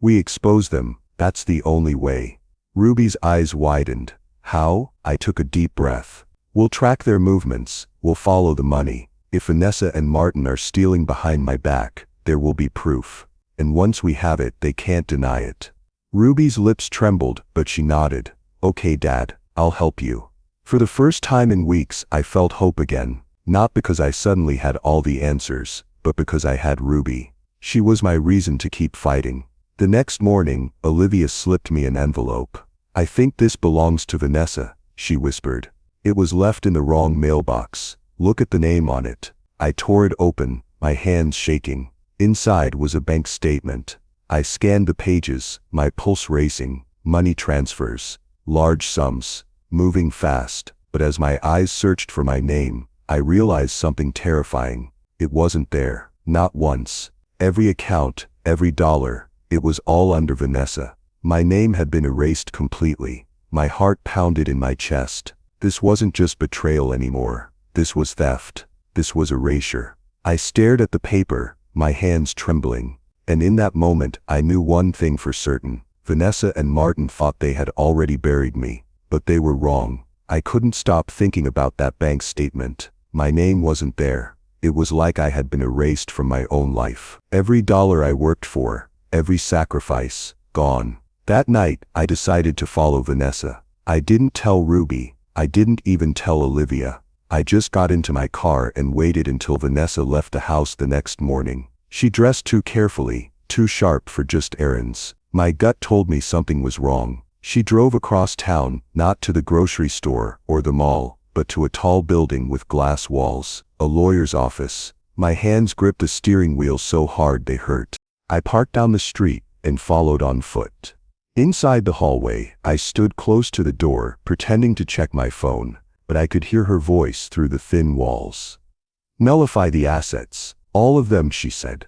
Speaker 1: We expose them. That's the only way. Ruby's eyes widened. How? I took a deep breath. We'll track their movements. We'll follow the money. If Vanessa and Martin are stealing behind my back, there will be proof. And once we have it, they can't deny it. Ruby's lips trembled, but she nodded. Okay, Dad, I'll help you. For the first time in weeks, I felt hope again. Not because I suddenly had all the answers, but because I had Ruby. She was my reason to keep fighting. The next morning, Olivia slipped me an envelope. I think this belongs to Vanessa, she whispered. It was left in the wrong mailbox. Look at the name on it. I tore it open, my hands shaking. Inside was a bank statement. I scanned the pages, my pulse racing. Money transfers. Large sums. Moving fast. But as my eyes searched for my name, I realized something terrifying. It wasn't there. Not once. Every account, every dollar. It was all under Vanessa. My name had been erased completely. My heart pounded in my chest. This wasn't just betrayal anymore. This was theft. This was erasure. I stared at the paper, my hands trembling. And in that moment, I knew one thing for certain. Vanessa and Martin thought they had already buried me. But they were wrong. I couldn't stop thinking about that bank statement. My name wasn't there. It was like I had been erased from my own life. Every dollar I worked for, every sacrifice, gone. That night, I decided to follow Vanessa. I didn't tell Ruby. I didn't even tell Olivia. I just got into my car and waited until Vanessa left the house the next morning. She dressed too carefully, too sharp for just errands. My gut told me something was wrong. She drove across town, not to the grocery store or the mall, but to a tall building with glass walls, a lawyer's office. My hands gripped the steering wheel so hard they hurt. I parked down the street and followed on foot. Inside the hallway, I stood close to the door, pretending to check my phone, but I could hear her voice through the thin walls. Nullify the assets, all of them, she said.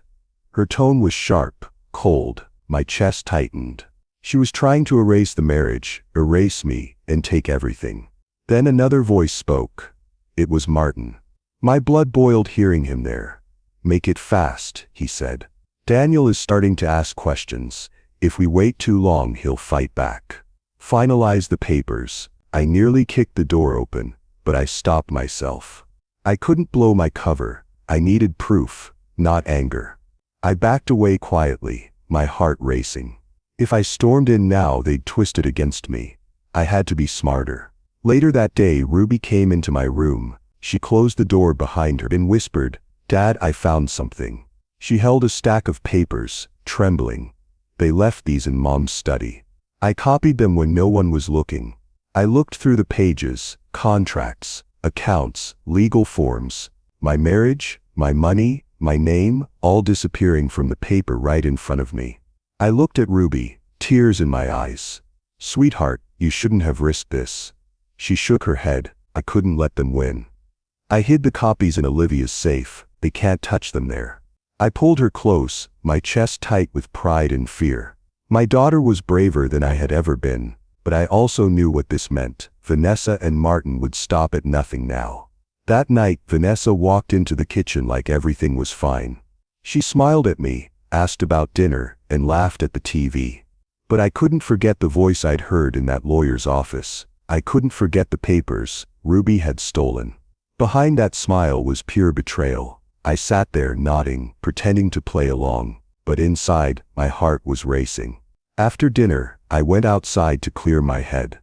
Speaker 1: Her tone was sharp, cold. My chest tightened. She was trying to erase the marriage, erase me, and take everything. Then another voice spoke. It was Martin. My blood boiled hearing him there. Make it fast, he said. Daniel is starting to ask questions. If we wait too long, he'll fight back. Finalize the papers. I nearly kicked the door open, but I stopped myself. I couldn't blow my cover. I needed proof, not anger. I backed away quietly, my heart racing. If I stormed in now, they'd twist it against me. I had to be smarter. Later that day, Ruby came into my room. She closed the door behind her and whispered, "Dad, I found something." She held a stack of papers, trembling. They left these in Mom's study. I copied them when no one was looking. I looked through the pages, contracts, accounts, legal forms. My marriage, my money, my name, all disappearing from the paper right in front of me. I looked at Ruby, tears in my eyes. "Sweetheart, you shouldn't have risked this." She shook her head. I couldn't let them win. I hid the copies in Olivia's safe. They can't touch them there. I pulled her close, my chest tight with pride and fear. My daughter was braver than I had ever been, but I also knew what this meant. Vanessa and Martin would stop at nothing now. That night, Vanessa walked into the kitchen like everything was fine. She smiled at me, asked about dinner, and laughed at the TV. But I couldn't forget the voice I'd heard in that lawyer's office. I couldn't forget the papers Ruby had stolen. Behind that smile was pure betrayal. I sat there nodding, pretending to play along, but inside, my heart was racing. After dinner, I went outside to clear my head.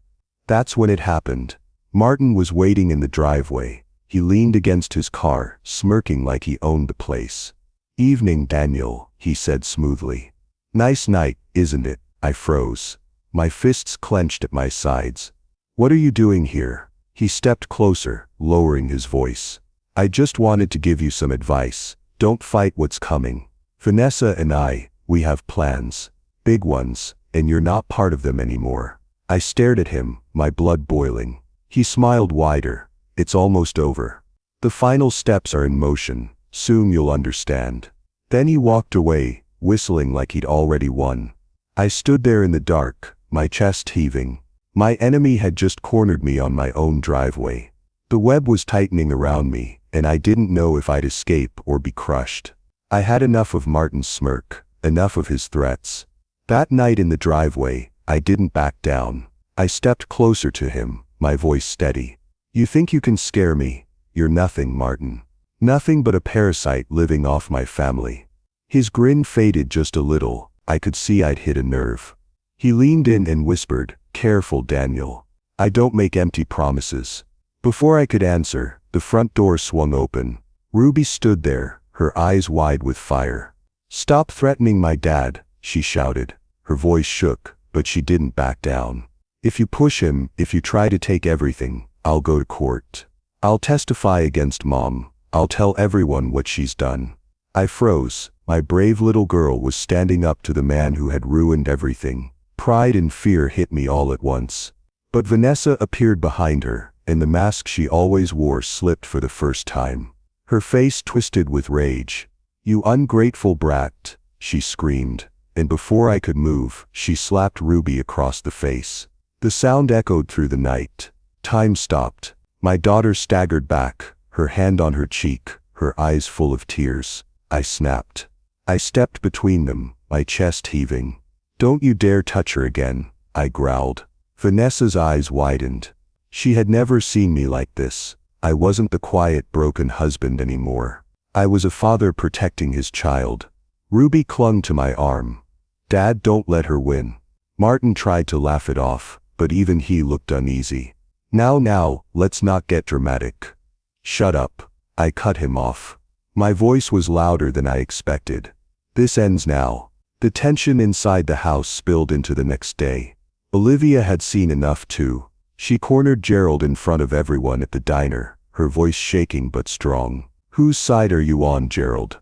Speaker 1: That's when it happened. Martin was waiting in the driveway. He leaned against his car, smirking like he owned the place. "Evening, Daniel," he said smoothly. "Nice night, isn't it?" I froze. My fists clenched at my sides. "What are you doing here?" He stepped closer, lowering his voice. "I just wanted to give you some advice. Don't fight what's coming. Vanessa and I, we have plans. Big ones, and you're not part of them anymore." I stared at him, my blood boiling. He smiled wider. "It's almost over. The final steps are in motion. Soon you'll understand." Then he walked away, whistling like he'd already won. I stood there in the dark, my chest heaving. My enemy had just cornered me on my own driveway. The web was tightening around me, and I didn't know if I'd escape or be crushed. I had enough of Martin's smirk, enough of his threats. That night in the driveway, I didn't back down. I stepped closer to him, my voice steady. "You think you can scare me? You're nothing, Martin. Nothing but a parasite living off my family." His grin faded just a little. I could see I'd hit a nerve. He leaned in and whispered, "Careful, Daniel. I don't make empty promises." Before I could answer, the front door swung open. Ruby stood there, her eyes wide with fire. "Stop threatening my dad," she shouted. Her voice shook, but she didn't back down. "If you push him, if you try to take everything, I'll go to court. I'll testify against Mom. I'll tell everyone what she's done." I froze. My brave little girl was standing up to the man who had ruined everything. Pride and fear hit me all at once. But Vanessa appeared behind her, and the mask she always wore slipped for the first time. Her face twisted with rage. "You ungrateful brat," she screamed, and before I could move, she slapped Ruby across the face. The sound echoed through the night. Time stopped. My daughter staggered back, her hand on her cheek, her eyes full of tears. I snapped. I stepped between them, my chest heaving. "Don't you dare touch her again," I growled. Vanessa's eyes widened. She had never seen me like this. I wasn't the quiet, broken husband anymore. I was a father protecting his child. Ruby clung to my arm. "Dad, don't let her win." Martin tried to laugh it off, but even he looked uneasy. Now, let's not get dramatic." "Shut up." I cut him off. My voice was louder than I expected. "This ends now." The tension inside the house spilled into the next day. Olivia had seen enough too. She cornered Gerald in front of everyone at the diner, her voice shaking but strong. "Whose side are you on, Gerald?"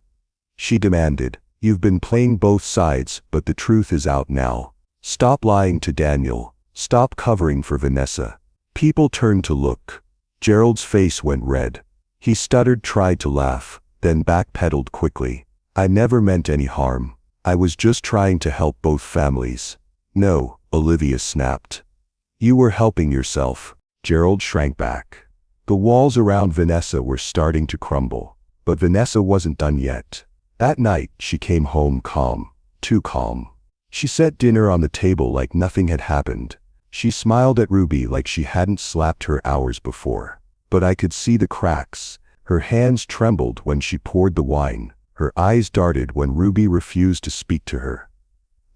Speaker 1: she demanded. "You've been playing both sides, but the truth is out now. Stop lying to Daniel. Stop covering for Vanessa." People turned to look. Gerald's face went red. He stuttered, tried to laugh, then backpedaled quickly. "I never meant any harm. I was just trying to help both families." No, Olivia snapped. You were helping yourself. Gerald shrank back. The walls around Vanessa were starting to crumble. But Vanessa wasn't done yet. That night, she came home calm. Too calm. She set dinner on the table like nothing had happened. She smiled at Ruby like she hadn't slapped her hours before. But I could see the cracks. Her hands trembled when she poured the wine. Her eyes darted when Ruby refused to speak to her.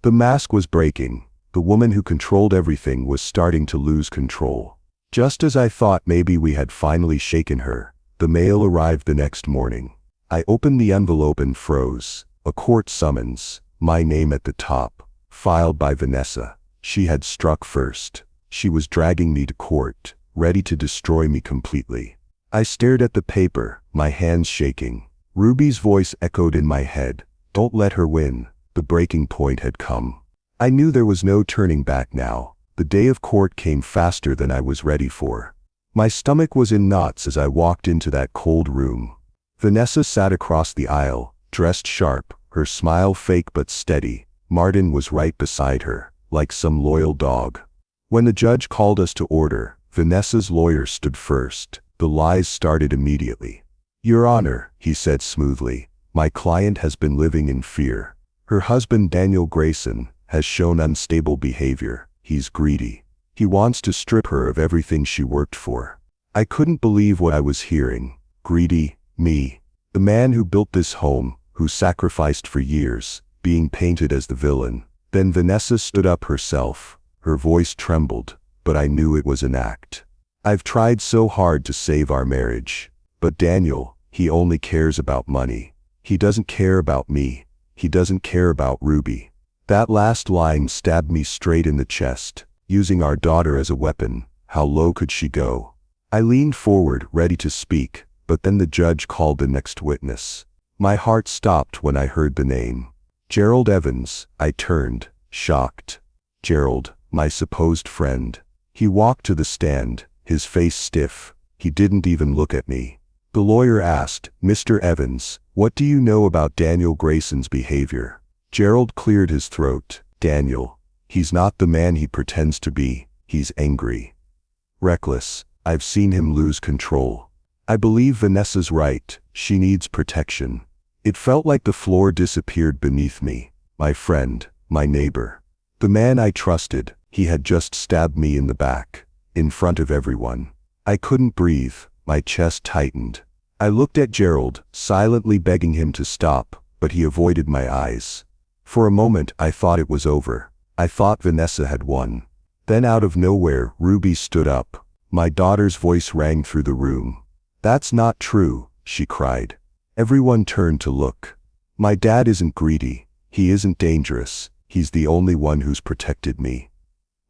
Speaker 1: The mask was breaking. The woman who controlled everything was starting to lose control. Just as I thought maybe we had finally shaken her, the mail arrived the next morning. I opened the envelope and froze. A court summons. My name at the top. Filed by Vanessa. She had struck first. She was dragging me to court, ready to destroy me completely. I stared at the paper, my hands shaking. Ruby's voice echoed in my head. Don't let her win. The breaking point had come. I knew there was no turning back now. The day of court came faster than I was ready for. My stomach was in knots as I walked into that cold room. Vanessa sat across the aisle, dressed sharp, her smile fake but steady. Martin was right beside her, like some loyal dog. When the judge called us to order, Vanessa's lawyer stood first. The lies started immediately. Your Honor, he said smoothly, my client has been living in fear. Her husband Daniel Grayson has shown unstable behavior. He's greedy. He wants to strip her of everything she worked for. I couldn't believe what I was hearing. Greedy, me. The man who built this home, who sacrificed for years, being painted as the villain. Then Vanessa stood up herself. Her voice trembled, but I knew it was an act. I've tried so hard to save our marriage. But Daniel, he only cares about money. He doesn't care about me. He doesn't care about Ruby. That last line stabbed me straight in the chest. Using our daughter as a weapon, how low could she go? I leaned forward, ready to speak, but then the judge called the next witness. My heart stopped when I heard the name. Gerald Evans. I turned, shocked. Gerald, my supposed friend. He walked to the stand, his face stiff. He didn't even look at me. The lawyer asked, Mr. Evans, what do you know about Daniel Grayson's behavior? Gerald cleared his throat. Daniel. He's not the man he pretends to be. He's angry. Reckless. I've seen him lose control. I believe Vanessa's right. She needs protection. It felt like the floor disappeared beneath me. My friend, my neighbor. The man I trusted, he had just stabbed me in the back. In front of everyone. I couldn't breathe. My chest tightened. I looked at Gerald, silently begging him to stop, but he avoided my eyes. For a moment I thought it was over. I thought Vanessa had won. Then out of nowhere, Ruby stood up. My daughter's voice rang through the room. That's not true, she cried. Everyone turned to look. My dad isn't greedy. He isn't dangerous. He's the only one who's protected me.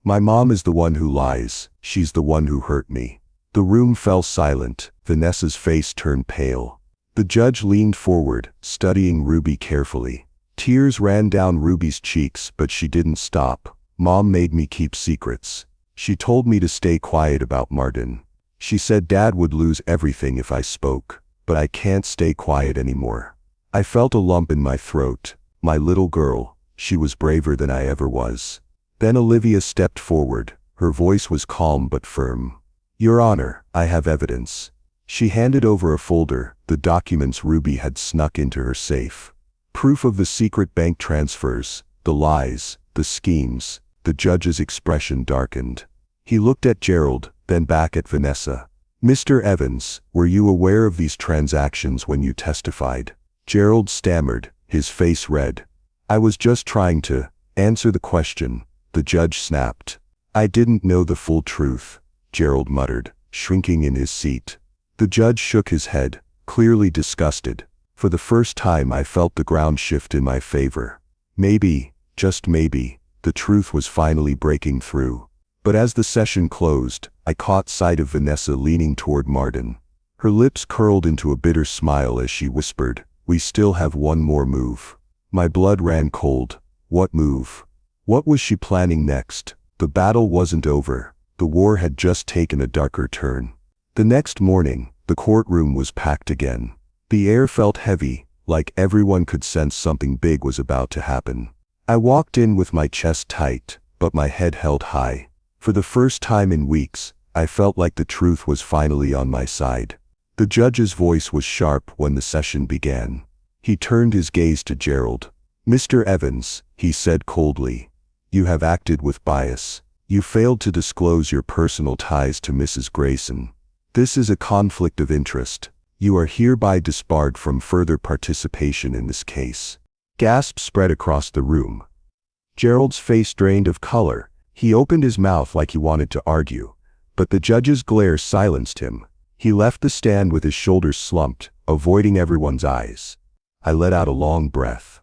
Speaker 1: My mom is the one who lies. She's the one who hurt me. The room fell silent. Vanessa's face turned pale. The judge leaned forward, studying Ruby carefully. Tears ran down Ruby's cheeks, but she didn't stop. Mom made me keep secrets. She told me to stay quiet about Martin. She said Dad would lose everything if I spoke, but I can't stay quiet anymore. I felt a lump in my throat. My little girl, she was braver than I ever was. Then Olivia stepped forward. Her voice was calm but firm. Your Honor, I have evidence. She handed over a folder, the documents Ruby had snuck into her safe. Proof of the secret bank transfers, the lies, the schemes. The judge's expression darkened. He looked at Gerald, then back at Vanessa. Mr. Evans, were you aware of these transactions when you testified? Gerald stammered, his face red. I was just trying to answer the question. The judge snapped. I didn't know the full truth, Gerald muttered, shrinking in his seat. The judge shook his head, clearly disgusted. For the first time I felt the ground shift in my favor. Maybe, just maybe, the truth was finally breaking through. But as the session closed, I caught sight of Vanessa leaning toward Martin. Her lips curled into a bitter smile as she whispered, we still have one more move. My blood ran cold. What move? What was she planning next? The battle wasn't over. The war had just taken a darker turn. The next morning, the courtroom was packed again. The air felt heavy, like everyone could sense something big was about to happen. I walked in with my chest tight, but my head held high. For the first time in weeks, I felt like the truth was finally on my side. The judge's voice was sharp when the session began. He turned his gaze to Gerald. "Mr. Evans," he said coldly, "you have acted with bias. You failed to disclose your personal ties to Mrs. Grayson. This is a conflict of interest. You are hereby disbarred from further participation in this case." Gasps spread across the room. Gerald's face drained of color. He opened his mouth like he wanted to argue, but the judge's glare silenced him. He left the stand with his shoulders slumped, avoiding everyone's eyes. I let out a long breath.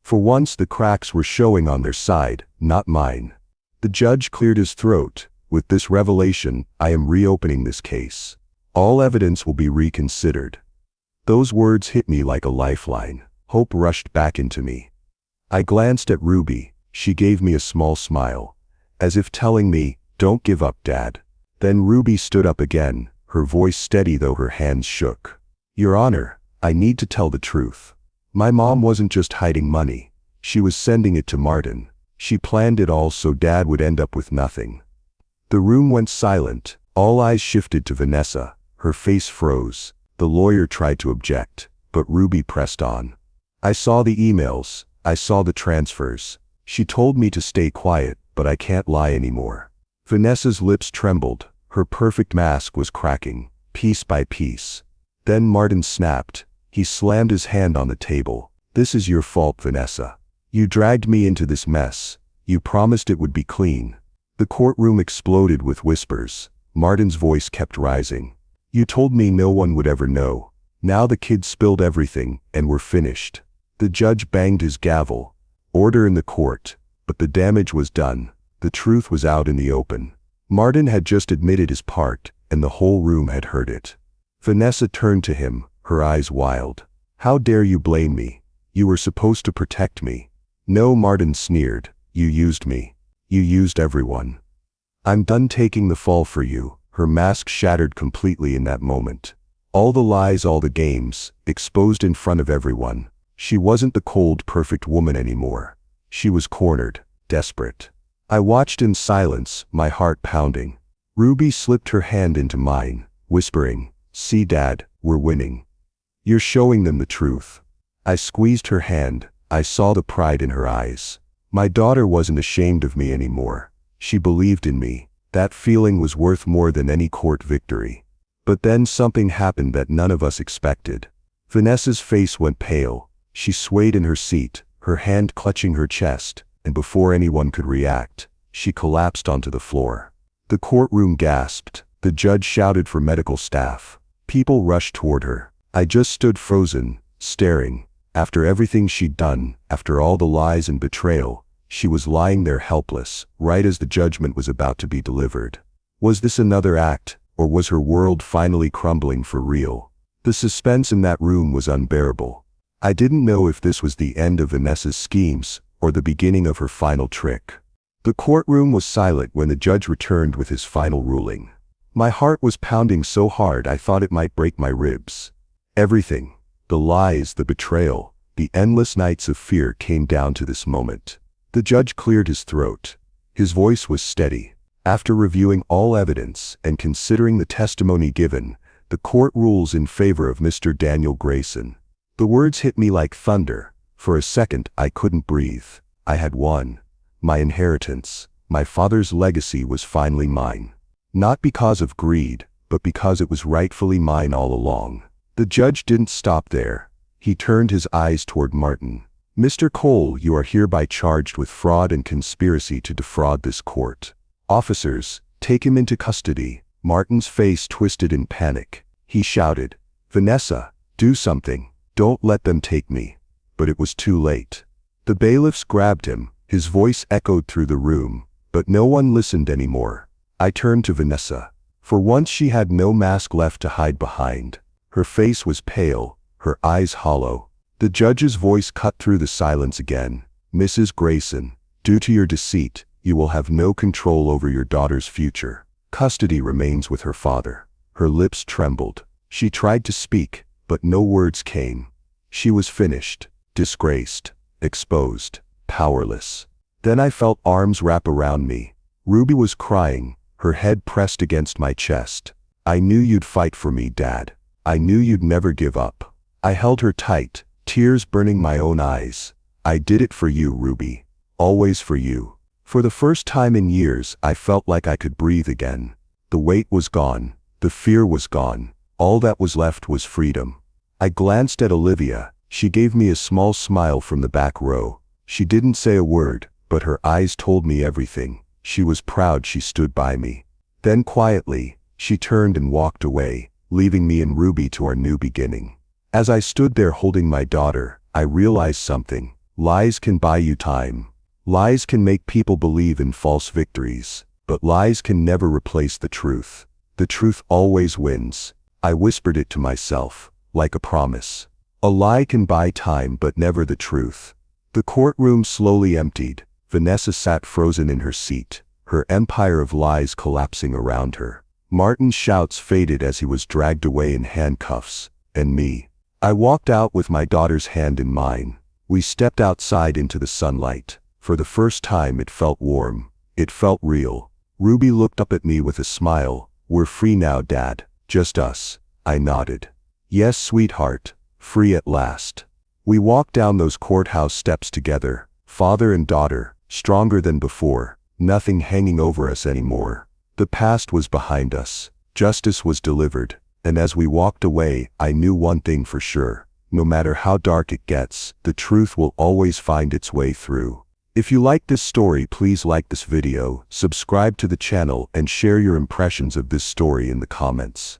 Speaker 1: For once the cracks were showing on their side, not mine. The judge cleared his throat. "With this revelation, I am reopening this case. All evidence will be reconsidered." Those words hit me like a lifeline. Hope rushed back into me. I glanced at Ruby. She gave me a small smile, as if telling me, "Don't give up, Dad." Then Ruby stood up again, her voice steady though her hands shook. "Your Honor, I need to tell the truth. My mom wasn't just hiding money. She was sending it to Martin. She planned it all so Dad would end up with nothing." The room went silent. All eyes shifted to Vanessa. Her face froze. The lawyer tried to object, but Ruby pressed on. "I saw the emails. I saw the transfers. She told me to stay quiet, but I can't lie anymore." Vanessa's lips trembled. Her perfect mask was cracking, piece by piece. Then Martin snapped. He slammed his hand on the table. "This is your fault, Vanessa. You dragged me into this mess. You promised it would be clean." The courtroom exploded with whispers. Martin's voice kept rising. "You told me no one would ever know. Now the kids spilled everything, and we're finished." The judge banged his gavel. Order in the court. But the damage was done. The truth was out in the open. Martin had just admitted his part, and the whole room had heard it. Vanessa turned to him, her eyes wild. "How dare you blame me? You were supposed to protect me." "No," Martin sneered. "You used me. You used everyone. I'm done taking the fall for you." Her mask shattered completely in that moment. All the lies, all the games, exposed in front of everyone. She wasn't the cold, perfect woman anymore. She was cornered, desperate. I watched in silence, my heart pounding. Ruby slipped her hand into mine, whispering, "See, Dad, we're winning. You're showing them the truth." I squeezed her hand. I saw the pride in her eyes. My daughter wasn't ashamed of me anymore. She believed in me. That feeling was worth more than any court victory. But then something happened that none of us expected. Vanessa's face went pale. She swayed in her seat, her hand clutching her chest, and before anyone could react, she collapsed onto the floor. The courtroom gasped. The judge shouted for medical staff. People rushed toward her. I just stood frozen, staring. After everything she'd done, after all the lies and betrayal, she was lying there helpless, right as the judgment was about to be delivered. Was this another act, or was her world finally crumbling for real? The suspense in that room was unbearable. I didn't know if this was the end of Vanessa's schemes, or the beginning of her final trick. The courtroom was silent when the judge returned with his final ruling. My heart was pounding so hard I thought it might break my ribs. Everything, the lies, the betrayal, the endless nights of fear came down to this moment. The judge cleared his throat. His voice was steady. After reviewing all evidence and considering the testimony given, the court rules in favor of Mr. Daniel Grayson. The words hit me like thunder. For a second, I couldn't breathe. I had won. My inheritance, my father's legacy was finally mine. Not because of greed, but because it was rightfully mine all along. The judge didn't stop there. He turned his eyes toward Martin. "Mr. Cole, you are hereby charged with fraud and conspiracy to defraud this court. Officers, take him into custody." Martin's face twisted in panic. He shouted, "Vanessa, do something. Don't let them take me." But it was too late. The bailiffs grabbed him. His voice echoed through the room, but no one listened anymore. I turned to Vanessa. For once she had no mask left to hide behind. Her face was pale, her eyes hollow. The judge's voice cut through the silence again. "Mrs. Grayson, due to your deceit, you will have no control over your daughter's future. Custody remains with her father." Her lips trembled. She tried to speak, but no words came. She was finished, disgraced, exposed, powerless. Then I felt arms wrap around me. Ruby was crying, her head pressed against my chest. I knew you'd fight for me, Dad. I knew you'd never give up. I held her tight, tears burning my own eyes. I did it for you, Ruby. Always for you. For the first time in years, I felt like I could breathe again. The weight was gone. The fear was gone. All that was left was freedom. I glanced at Olivia. She gave me a small smile from the back row. She didn't say a word, but her eyes told me everything. She was proud she stood by me. Then quietly, she turned and walked away, leaving me and Ruby to our new beginning. As I stood there holding my daughter, I realized something. Lies can buy you time. Lies can make people believe in false victories, but lies can never replace the truth. The truth always wins. I whispered it to myself, like a promise. A lie can buy time but never the truth. The courtroom slowly emptied. Vanessa sat frozen in her seat, her empire of lies collapsing around her. Martin's shouts faded as he was dragged away in handcuffs, and me. I walked out with my daughter's hand in mine. We stepped outside into the sunlight. For the first time it felt warm. It felt real. Ruby looked up at me with a smile. We're free now, Dad. Just us. I nodded. Yes, sweetheart. Free at last. We walked down those courthouse steps together, father and daughter, stronger than before, nothing hanging over us anymore. The past was behind us. Justice was delivered. And as we walked away, I knew one thing for sure. No matter how dark it gets, the truth will always find its way through. If you like this story, please like this video, subscribe to the channel, and share your impressions of this story in the comments.